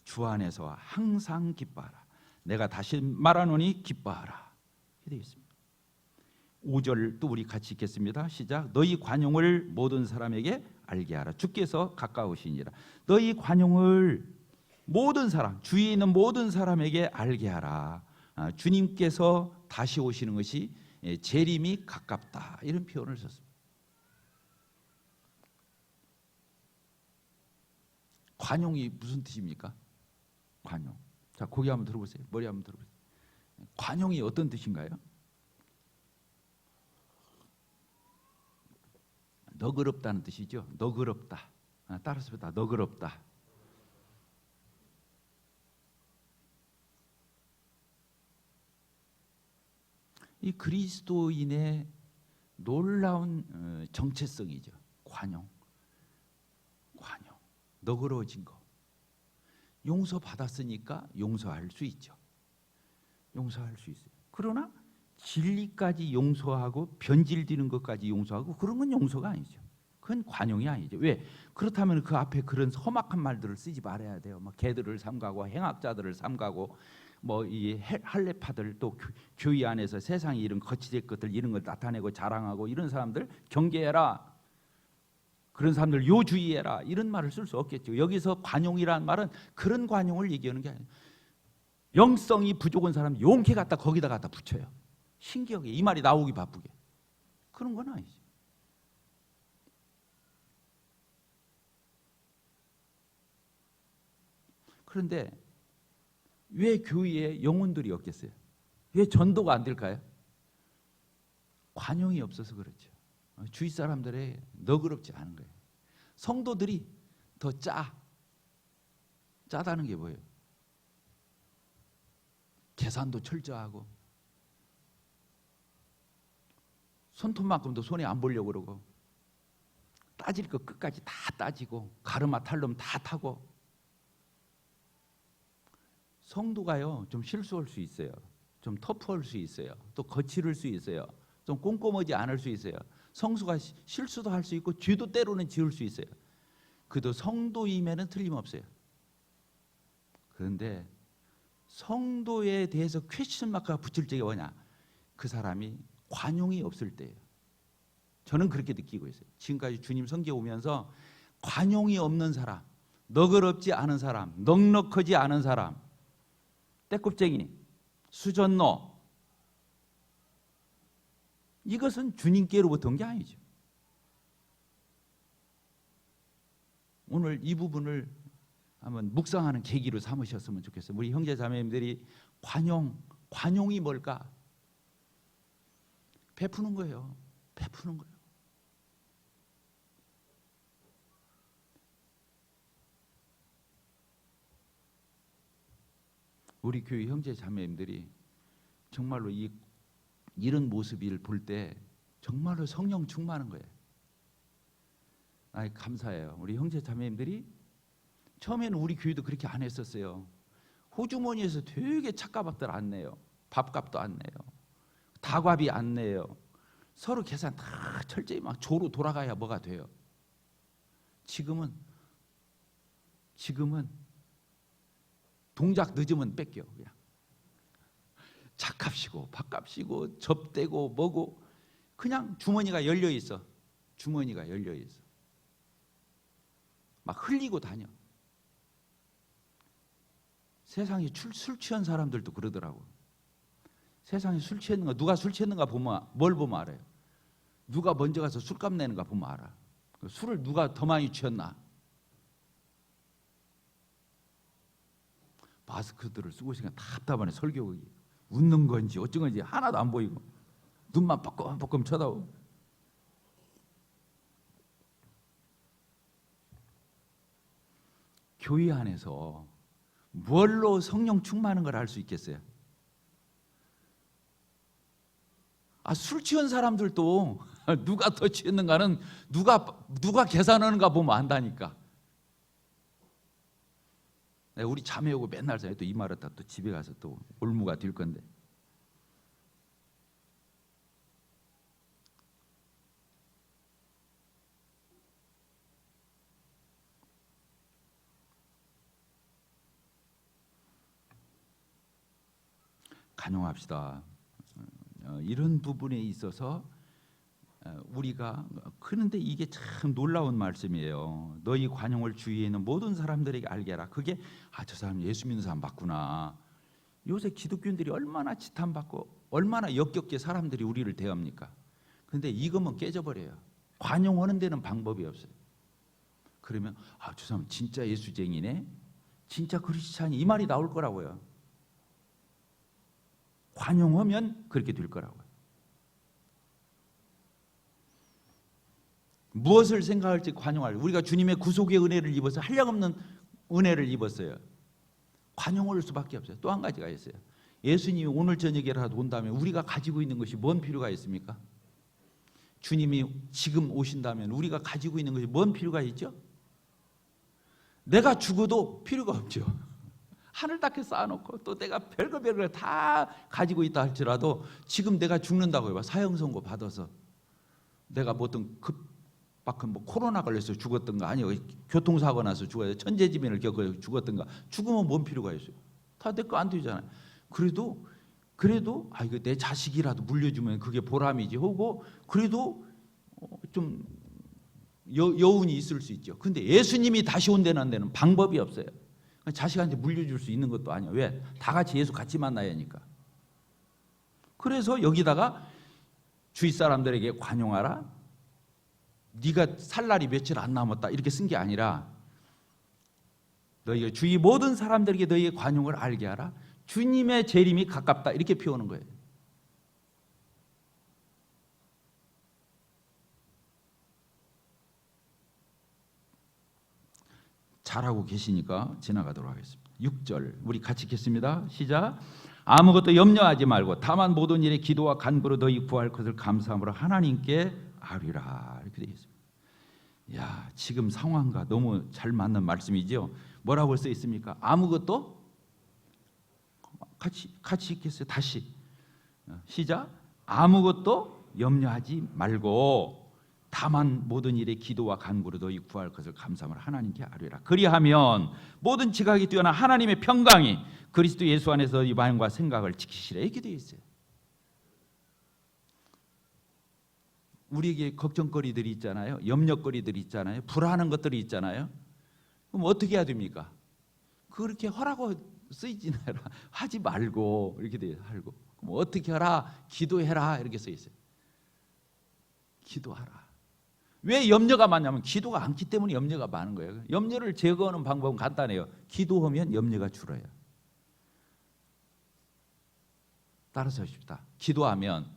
S1: 주 안에서 항상 기뻐하라. 내가 다시 말하노니 기뻐하라. 이렇게 되어 있습니다. 5절 또 우리 같이 읽겠습니다. 시작. 너희 관용을 모든 사람에게 알게 하라. 주께서 가까우시니라. 너희 관용을 모든 사람, 주위에 있는 모든 사람에게 알게 하라. 주님께서 다시 오시는 것이 재림이 가깝다. 이런 표현을 썼습니다. 관용이 무슨 뜻입니까? 관용. 자, 고개 한번 들어보세요. 머리 한번 들어보세요. 관용이 어떤 뜻인가요? 너그럽다는 뜻이죠. 너그럽다. 따라서 봅니다. 너그럽다. 이 그리스도인의 놀라운 정체성이죠. 관용. 관용. 너그러워진 거. 용서받았으니까 용서할 수 있죠. 용서할 수 있어요. 그러나 진리까지 용서하고 변질되는 것까지 용서하고 그런 건 용서가 아니죠. 그건 관용이 아니죠. 왜? 그렇다면 그 앞에 그런 험악한 말들을 쓰지 말아야 돼요. 막 개들을 삼가고 행악자들을 삼가고 뭐 이 할례파들 또 교회 안에서 세상에 이런 거치될 것들 이런 걸 나타내고 자랑하고 이런 사람들 경계해라. 그런 사람들 요주의해라. 이런 말을 쓸 수 없겠죠. 여기서 관용이라는 말은 그런 관용을 얘기하는 게 아니에요. 영성이 부족한 사람 용케 갖다 거기다 갖다 붙여요. 신기하게 이 말이 나오기 바쁘게. 그런 건 아니죠. 그런데 왜 교회에 영혼들이 없겠어요? 왜 전도가 안 될까요? 관용이 없어서 그렇죠. 주위 사람들의 너그럽지 않은 거예요. 성도들이 더 짜다는 게 뭐예요? 계산도 철저하고 손톱만큼도 손에 안 보려고 그러고 따질 거 끝까지 다 따지고 가르마 탈름 다 타고. 성도가요 좀 실수할 수 있어요. 좀 터프할 수 있어요. 또 거칠을 수 있어요. 좀 꼼꼼하지 않을 수 있어요. 성수가 실수도 할 수 있고 죄도 때로는 지을 수 있어요. 그래도 성도임에는 틀림없어요. 그런데 성도에 대해서 퀘스천 마크가 붙일 적이 뭐냐? 그 사람이 관용이 없을 때예요. 저는 그렇게 느끼고 있어요. 지금까지 주님 성경 오면서 관용이 없는 사람, 너그럽지 않은 사람, 넉넉하지 않은 사람, 떼껍쟁이, 수전노, 이것은 주님께로부터 온 게 아니죠. 오늘 이 부분을 한번 묵상하는 계기로 삼으셨으면 좋겠어요. 우리 형제 자매님들이 관용이 뭘까? 베푸는 거예요. 베푸는 거예요. 우리 교회 형제 자매님들이 정말로 이런 모습을 볼 때 정말로 성령 충만한 거예요. 감사해요. 우리 형제 자매님들이 처음에는 우리 교회도 그렇게 안 했었어요. 호주머니에서 되게 착가박들 안 내요. 밥값도 안 내요. 다과비 안 내요. 서로 계산 다 철저히 막 조로 돌아가야 뭐가 돼요. 지금은 동작 늦으면 뺏겨. 그냥 차값이고 밥값이고 접대고 뭐고 그냥 주머니가 열려 있어. 주머니가 열려 있어. 막 흘리고 다녀. 세상에 술 취한 사람들도 그러더라고. 세상에 술 취했는가, 누가 술 취했는가 보면 뭘 보면 알아요. 누가 먼저 가서 술값 내는가 보면 알아. 술을 누가 더 많이 취했나. 마스크들을 쓰고 있으니까 답답하네. 설교국이 웃는 건지 어쩐 건지 하나도 안 보이고 눈만 뻐끔뻐끔 쳐다보고. 교회 안에서 뭘로 성령 충만한 걸 알 수 있겠어요? 술 취한 사람들도 누가 더 취했는가는 누가 계산하는가 보면 안다니까. 우리 자매 오고 맨날 또 이 말을 또 집에 가서 또 올무가 될 건데. 간용합시다. 이런 부분에 있어서 우리가 그런데 이게 참 놀라운 말씀이에요. 너희 관용을 주위에 있는 모든 사람들에게 알게 하라. 그게 저 사람 예수 믿는 사람 맞구나. 요새 기독교인들이 얼마나 지탄받고 얼마나 역겹게 사람들이 우리를 대합니까? 그런데 이것만 깨져버려요. 관용하는 데는 방법이 없어요. 그러면 저 사람 진짜 예수쟁이네, 진짜 크리스찬이, 이 말이 나올 거라고요. 관용하면 그렇게 될 거라고요. 무엇을 생각할지 관용할. 우리가 주님의 구속의 은혜를 입어서 한량없는 은혜를 입었어요. 관용할 수밖에 없어요. 또 한 가지가 있어요. 예수님이 오늘 저녁에라도 온다면 우리가 가지고 있는 것이 뭔 필요가 있습니까? 주님이 지금 오신다면 우리가 가지고 있는 것이 뭔 필요가 있죠? 내가 죽어도 필요가 없죠. 하늘 닦게 쌓아놓고 또 내가 별거 다 가지고 있다 할지라도 지금 내가 죽는다고 해봐. 사형 선고 받아서 내가 뭐 어떤 급박한 코로나 걸려서 죽었던가, 아니요 교통사고 나서 죽어요, 천재지변을 겪어 죽었던가, 죽으면 뭔 필요가 있어요? 다 내 거 안 되잖아요. 그래도 이거 내 자식이라도 물려주면 그게 보람이지 하고 그래도 좀 여운이 있을 수 있죠. 근데 예수님이 다시 온다는 데는 방법이 없어요. 자식한테 물려줄 수 있는 것도 아니야. 왜? 다 같이 예수 같이 만나야 하니까. 그래서 여기다가 주위 사람들에게 관용하라. 네가 살 날이 며칠 안 남았다 이렇게 쓴 게 아니라 너희가 주위 모든 사람들에게 너희의 관용을 알게 하라. 주님의 재림이 가깝다 이렇게 표현하는 거예요. 잘하고 계시니까 지나가도록 하겠습니다. 6절 우리 같이 읽겠습니다. 시작. 아무것도 염려하지 말고 다만 모든 일에 기도와 간구로 너희 구할 것을 감사함으로 하나님께 아뢰라. 이렇게 되어 있습니다. 야, 지금 상황과 너무 잘 맞는 말씀이죠. 뭐라고 써 있습니까? 아무것도 같이 읽겠어요. 다시 시작. 아무것도 염려하지 말고 다만 모든 일에 기도와 간구로 너희 구할 것을 감사함으로 하나님께 아뢰라. 그리하면 모든 지각이 뛰어난 하나님의 평강이 그리스도 예수 안에서 이 마음과 생각을 지키시라. 이렇게 되어 있어요. 우리에게 걱정거리들이 있잖아요. 염려거리들이 있잖아요. 불안한 것들이 있잖아요. 그럼 어떻게 해야 됩니까? 그렇게 하라고 쓰이지 하지 말고 이렇게 돼요. 하고 그럼 어떻게 하라? 기도해라 이렇게 써 있어요. 기도하라. 왜 염려가 많냐면 기도가 많기 때문에 염려가 많은 거예요. 염려를 제거하는 방법은 간단해요. 기도하면 염려가 줄어요. 따라서 하십시다. 기도하면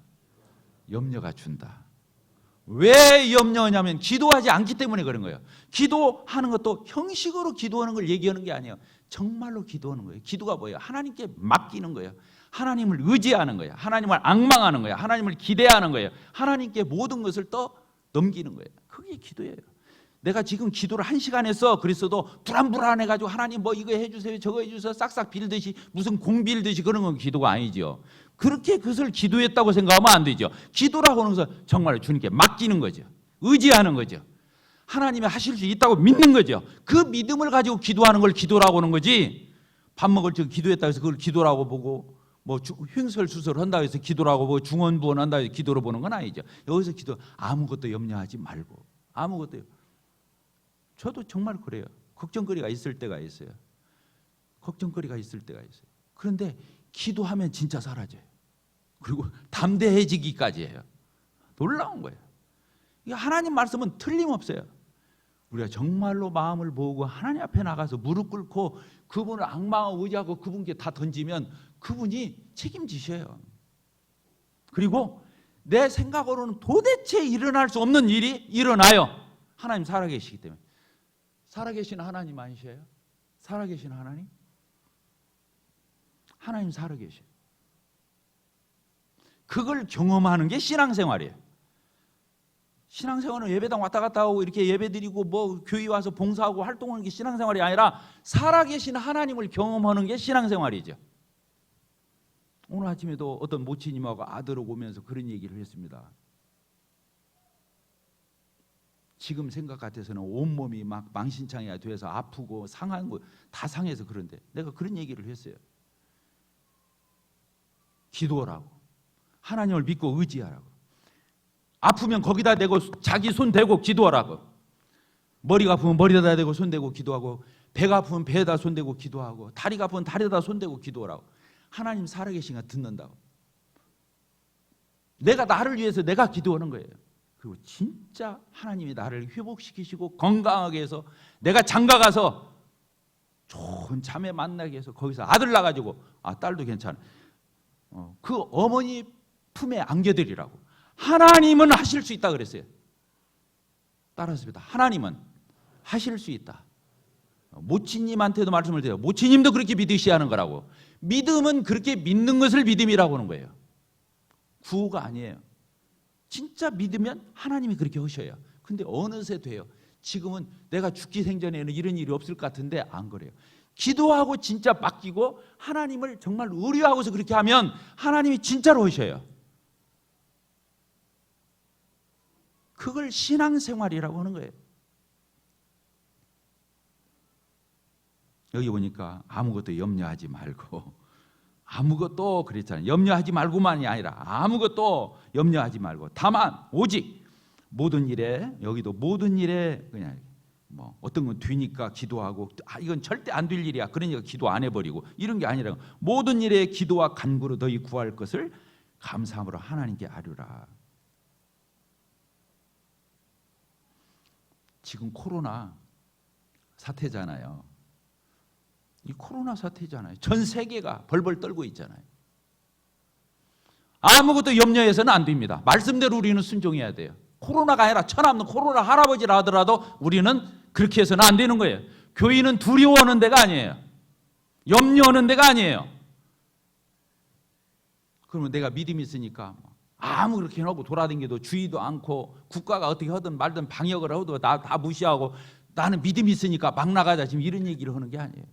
S1: 염려가 준다. 왜 염려하냐면 기도하지 않기 때문에 그런 거예요. 기도하는 것도 형식으로 기도하는 걸 얘기하는 게 아니에요. 정말로 기도하는 거예요. 기도가 뭐예요? 하나님께 맡기는 거예요. 하나님을 의지하는 거예요. 하나님을 앙망하는 거예요. 하나님을 기대하는 거예요. 하나님께 모든 것을 또 넘기는 거예요. 그게 기도예요. 내가 지금 기도를 1시간 했어. 그랬어도 불안해가지고 하나님 뭐 이거 해주세요 저거 해주세요 싹싹 빌듯이 무슨 공 빌듯이 그런 건 기도가 아니죠. 그렇게 그것을 기도했다고 생각하면 안 되죠. 기도라고 하는 것은 정말 주님께 맡기는 거죠. 의지하는 거죠. 하나님이 하실 수 있다고 믿는 거죠. 그 믿음을 가지고 기도하는 걸 기도라고 하는 거지. 밥 먹을 적 기도했다고 해서 그걸 기도라고 보고 뭐 횡설수설 한다고 해서 기도라고 보고 중언부언 한다고 해서 기도로 보는 건 아니죠. 여기서 기도 아무것도 염려하지 말고 아무것도. 저도 정말 그래요. 걱정거리가 있을 때가 있어요. 걱정거리가 있을 때가 있어요. 그런데 기도하면 진짜 사라져요. 그리고 담대해지기까지 해요. 놀라운 거예요. 하나님 말씀은 틀림없어요. 우리가 정말로 마음을 모으고 하나님 앞에 나가서 무릎 꿇고 그분을 악마와 의지하고 그분께 다 던지면 그분이 책임지셔요. 그리고 내 생각으로는 도대체 일어날 수 없는 일이 일어나요. 하나님 살아계시기 때문에. 살아계신 하나님 아니셔요? 살아계신 하나님? 하나님 살아계셔요. 그걸 경험하는 게 신앙생활이에요. 신앙생활은 예배당 왔다 갔다 하고 이렇게 예배드리고 뭐 교회 와서 봉사하고 활동하는 게 신앙생활이 아니라 살아계신 하나님을 경험하는 게 신앙생활이죠. 오늘 아침에도 어떤 모치님하고 아들을 오면서 그런 얘기를 했습니다. 지금 생각 같아서는 온몸이 막 망신창이가 돼서 아프고 상한 거 다 상해서 그런데 내가 그런 얘기를 했어요. 기도하라고. 하나님을 믿고 의지하라고. 아프면 거기다 대고 자기 손 대고 기도하라고. 머리가 아프면 머리에다 대고 손 대고 기도하고 배가 아프면 배에다 손 대고 기도하고 다리가 아프면 다리에다 손 대고 기도하라고. 하나님 살아계신 거 듣는다고. 내가 나를 위해서 내가 기도하는 거예요. 그리고 진짜 하나님이 나를 회복시키시고 건강하게 해서 내가 장가 가서 좋은 자매 만나게 해서 거기서 아들 낳아가지고 딸도 괜찮아. 그 어머니 품에 안겨드리라고. 하나님은 하실 수 있다 그랬어요. 따라했습니다. 하나님은 하실 수 있다. 모치님한테도 말씀을 드려요. 모치님도 그렇게 믿으셔야 하는 거라고. 믿음은 그렇게 믿는 것을 믿음이라고 하는 거예요. 구호가 아니에요. 진짜 믿으면 하나님이 그렇게 하셔요. 근데 어느새 돼요. 지금은 내가 죽기 생전에는 이런 일이 없을 것 같은데 안 그래요. 기도하고 진짜 맡기고 하나님을 정말 의뢰하고서 그렇게 하면 하나님이 진짜로 오셔요. 그걸 신앙생활이라고 하는 거예요. 여기 보니까 아무것도 염려하지 말고 아무것도 그랬잖아요. 염려하지 말고만이 아니라 아무것도 염려하지 말고 다만 오직 모든 일에 여기도 모든 일에 그냥 뭐 어떤 건 뒤니까 기도하고 이건 절대 안 될 일이야. 그러니까 기도 안 해버리고 이런 게 아니라 모든 일에 기도와 간구로 너희 구할 것을 감사함으로 하나님께 아뢰라. 지금 코로나 사태잖아요. 이 코로나 사태잖아요. 전 세계가 벌벌 떨고 있잖아요. 아무것도 염려해서는 안 됩니다. 말씀대로 우리는 순종해야 돼요. 코로나가 아니라 천없는 코로나 할아버지라 하더라도 우리는 그렇게 해서는 안 되는 거예요. 교인은 두려워하는 데가 아니에요. 염려하는 데가 아니에요. 그러면 내가 믿음이 있으니까 아무 그렇게 해놓고 돌아다니도 주의도 않고 국가가 어떻게 하든 말든 방역을 하도 다 무시하고 나는 믿음이 있으니까 막 나가자 지금 이런 얘기를 하는 게 아니에요.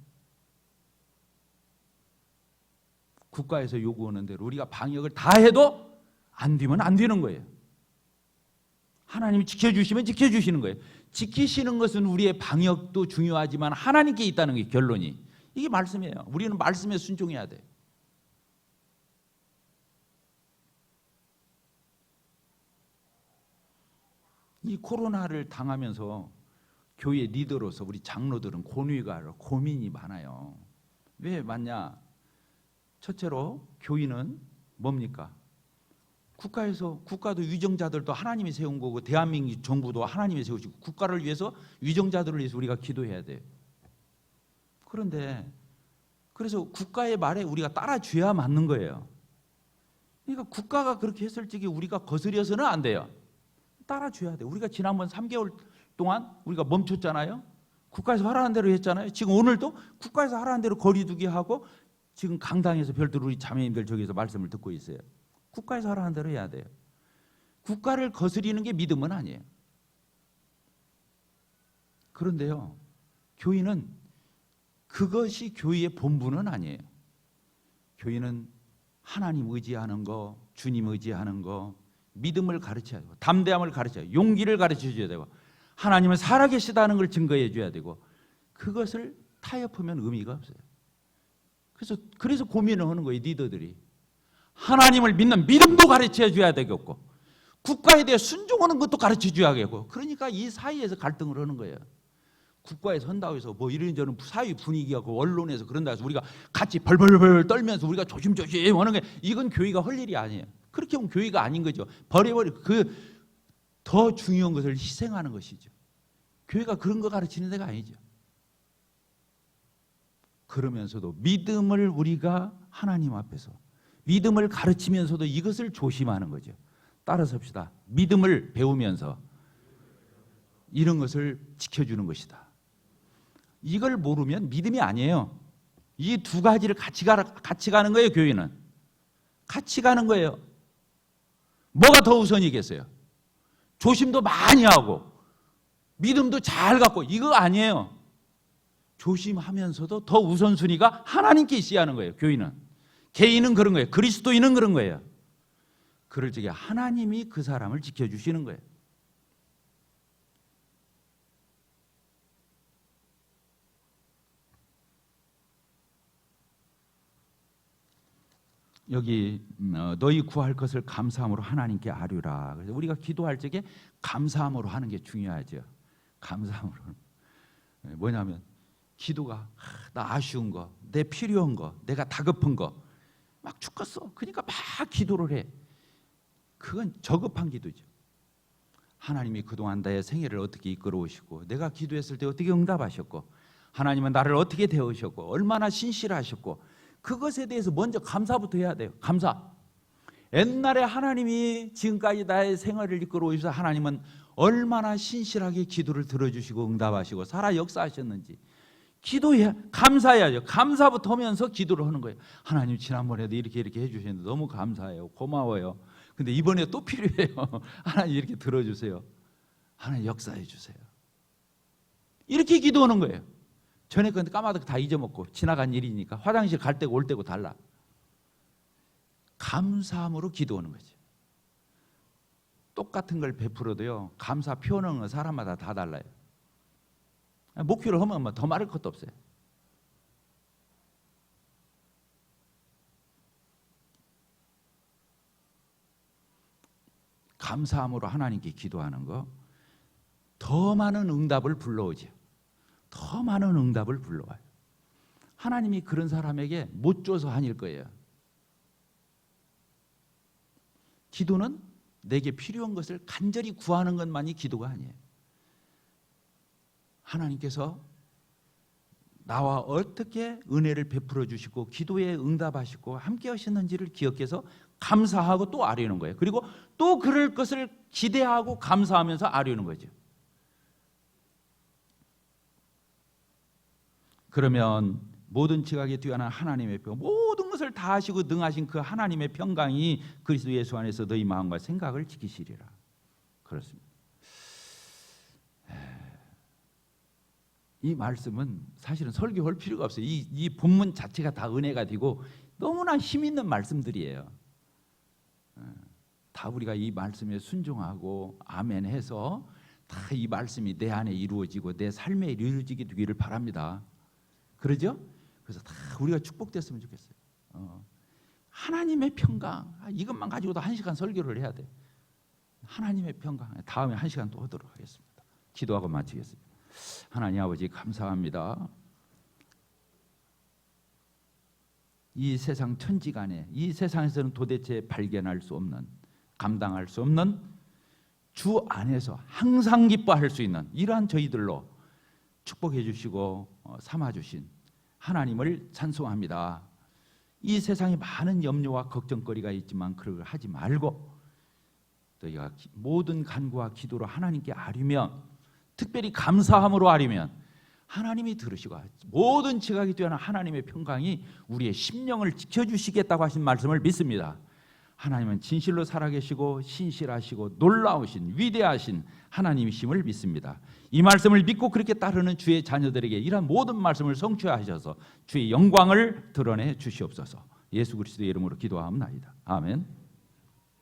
S1: 국가에서 요구하는 대로 우리가 방역을 다 해도 안 되면 안 되는 거예요. 하나님이 지켜주시면 지켜주시는 거예요. 지키시는 것은 우리의 방역도 중요하지만 하나님께 있다는 게 결론이. 이게 말씀이에요. 우리는 말씀에 순종해야 돼요. 이 코로나를 당하면서 교회 리더로서 우리 장로들은 고민이 많아요. 왜 많냐? 첫째로 교인은 뭡니까? 국가도 위정자들도 하나님이 세운 거고 대한민국 정부도 하나님이 세우시고 국가를 위해서 위정자들을 위해서 우리가 기도해야 돼요. 그런데 그래서 국가의 말에 우리가 따라줘야 맞는 거예요. 그러니까 국가가 그렇게 했을 적에 우리가 거스려서는 안 돼요. 따라줘야 돼요. 우리가 지난번 3개월 동안 우리가 멈췄잖아요. 국가에서 하라는 대로 했잖아요. 지금 오늘도 국가에서 하라는 대로 거리두기 하고 지금 강당에서 별도로 우리 자매님들 저기서 말씀을 듣고 있어요. 국가에서 하라는 대로 해야 돼요. 국가를 거스리는 게 믿음은 아니에요. 그런데요, 교인은 그것이 교회의 본분은 아니에요. 교인은 하나님 의지하는 거, 주님 의지하는 거, 믿음을 가르쳐야 되고, 담대함을 가르쳐야 되고, 용기를 가르쳐줘야 되고, 하나님은 살아계시다는 걸 증거해 줘야 되고, 그것을 타협하면 의미가 없어요. 그래서 고민을 하는 거예요. 리더들이 하나님을 믿는 믿음도 가르쳐 줘야 되겠고, 국가에 대해 순종하는 것도 가르쳐 줘야겠고, 그러니까 이 사이에서 갈등을 하는 거예요. 국가에 선다고 해서 뭐 이런저런 사회 분위기가 언론에서 그런다 해서 우리가 같이 벌벌벌 떨면서 우리가 조심조심 하는 게, 이건 교회가 할 일이 아니에요. 그렇게 하면 교회가 아닌 거죠. 버려버리고 그 더 중요한 것을 희생하는 것이죠. 교회가 그런 거 가르치는 데가 아니죠. 그러면서도 믿음을 우리가 하나님 앞에서 믿음을 가르치면서도 이것을 조심하는 거죠. 따라서 합시다. 믿음을 배우면서 이런 것을 지켜주는 것이다. 이걸 모르면 믿음이 아니에요. 이 두 가지를 같이 가는 거예요. 교회는 같이 가는 거예요. 뭐가 더 우선이겠어요? 조심도 많이 하고 믿음도 잘 갖고, 이거 아니에요. 조심하면서도 더 우선순위가 하나님께 있어야 하는 거예요. 교인은, 개인은 그런 거예요. 그리스도인은 그런 거예요. 그럴 적에 하나님이 그 사람을 지켜주시는 거예요. 여기 너희 구할 것을 감사함으로 하나님께 아뢰라. 그래서 우리가 기도할 적에 감사함으로 하는 게 중요하죠. 감사함으로. 뭐냐면 기도가 나 아쉬운 거, 내 필요한 거, 내가 다급한 거 막 죽겠어. 그러니까 막 기도를 해. 그건 저급한 기도죠. 하나님이 그동안 나의 생애를 어떻게 이끌어 오시고, 내가 기도했을 때 어떻게 응답하셨고, 하나님은 나를 어떻게 대우셨고, 얼마나 신실하셨고, 그것에 대해서 먼저 감사부터 해야 돼요. 감사. 옛날에 하나님이 지금까지 나의 생활을 이끌어 오셔서 하나님은 얼마나 신실하게 기도를 들어주시고 응답하시고 살아 역사하셨는지 기도해, 감사해야죠. 감사부터 하면서 기도를 하는 거예요. 하나님 지난번에도 이렇게 해주셨는데 너무 감사해요. 고마워요. 근데 이번에 또 필요해요. 하나님 이렇게 들어주세요. 하나님 역사해 주세요. 이렇게 기도하는 거예요. 전에 건 까마득 다 잊어먹고 지나간 일이니까 화장실 갈 때고 올 때고 달라. 감사함으로 기도하는 거죠. 똑같은 걸 베풀어도요, 감사 표현하는 건 사람마다 다 달라요. 목표를 하면 뭐 더 말할 것도 없어요. 감사함으로 하나님께 기도하는 거, 더 많은 응답을 불러오죠. 더 많은 응답을 불러와요. 하나님이 그런 사람에게 못 줘서 아닐 거예요. 기도는 내게 필요한 것을 간절히 구하는 것만이 기도가 아니에요. 하나님께서 나와 어떻게 은혜를 베풀어 주시고 기도에 응답하시고 함께 하셨는지를 기억해서 감사하고 또 아뢰는 거예요. 그리고 또 그럴 것을 기대하고 감사하면서 아뢰는 거죠. 그러면 모든 지각에 뛰어난 하나님의 평, 모든 것을 다 하시고 능하신 그 하나님의 평강이 그리스도 예수 안에서 너희 마음과 생각을 지키시리라. 그렇습니다. 이 말씀은 사실은 설교할 필요가 없어요. 이 본문 자체가 다 은혜가 되고 너무나 힘 있는 말씀들이에요. 다 우리가 이 말씀에 순종하고 아멘해서 다 이 말씀이 내 안에 이루어지고 내 삶에 이루어지게 되기를 바랍니다. 그러죠? 그래서 다 우리가 축복됐으면 좋겠어요. 하나님의 평강, 이것만 가지고도 1시간 설교를 해야 돼. 하나님의 평강, 다음에 1시간 또 하도록 하겠습니다. 기도하고 마치겠습니다. 하나님 아버지 감사합니다. 이 세상 천지간에, 이 세상에서는 도대체 발견할 수 없는, 감당할 수 없는 주 안에서 항상 기뻐할 수 있는 이러한 저희들로 축복해 주시고 삼아 주신 하나님을 찬송합니다. 이 세상에 많은 염려와 걱정거리가 있지만 그걸 하지 말고 너희가 모든 간구와 기도로 하나님께 아뢰면, 특별히 감사함으로 아뢰면 하나님이 들으시고 모든 지각이 뛰어난 하나님의 평강이 우리의 심령을 지켜주시겠다고 하신 말씀을 믿습니다. 하나님은 진실로 살아계시고 신실하시고 놀라우신 위대하신 하나님이심을 믿습니다. 이 말씀을 믿고 그렇게 따르는 주의 자녀들에게 이러한 모든 말씀을 성취하셔서 주의 영광을 드러내 주시옵소서. 예수 그리스도의 이름으로 기도하옵나이다. 아멘.